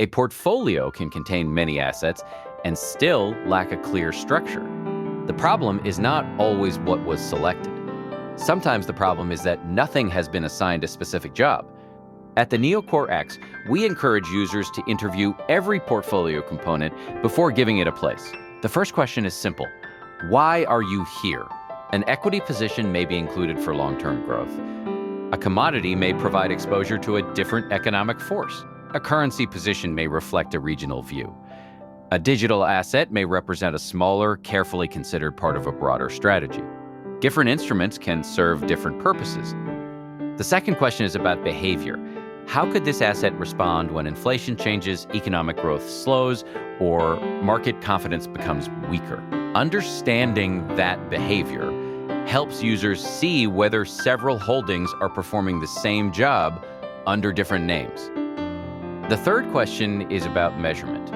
A portfolio can contain many assets and still lack a clear structure. The problem is not always what was selected. Sometimes the problem is that nothing has been assigned a specific job. At TheNeoCoreX, we encourage users to interview every portfolio component before giving it a place. The first question is simple. Why are you here? An equity position may be included for long-term growth. A commodity may provide exposure to a different economic force. A currency position may reflect a regional view. A digital asset may represent a smaller, carefully considered part of a broader strategy. Different instruments can serve different purposes. The second question is about behavior. How could this asset respond when inflation changes, economic growth slows, or market confidence becomes weaker? Understanding that behavior helps users see whether several holdings are performing the same job under different names. The third question is about measurement.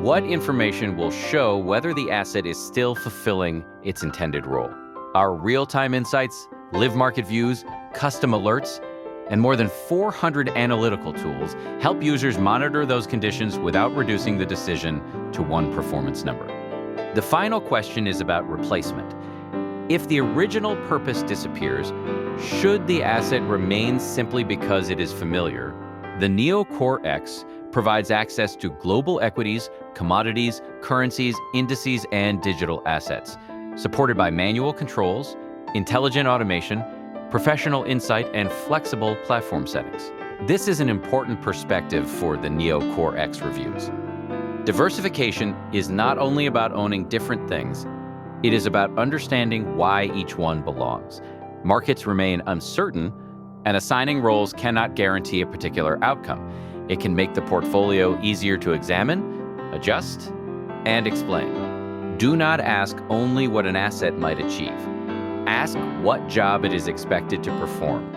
What information will show whether the asset is still fulfilling its intended role? Our real-time insights, live market views, custom alerts, and more than 400 analytical tools help users monitor those conditions without reducing the decision to one performance number. The final question is about replacement. If the original purpose disappears, should the asset remain simply because it is familiar? TheNeoCoreX provides access to global equities, commodities, currencies, indices, and digital assets, supported by manual controls, intelligent automation, professional insight, and flexible platform settings. This is an important perspective for TheNeoCoreX reviews. Diversification is not only about owning different things, it is about understanding why each one belongs. Markets remain uncertain, and assigning roles cannot guarantee a particular outcome. It can make the portfolio easier to examine, adjust, and explain. Do not ask only what an asset might achieve. Ask what job it is expected to perform.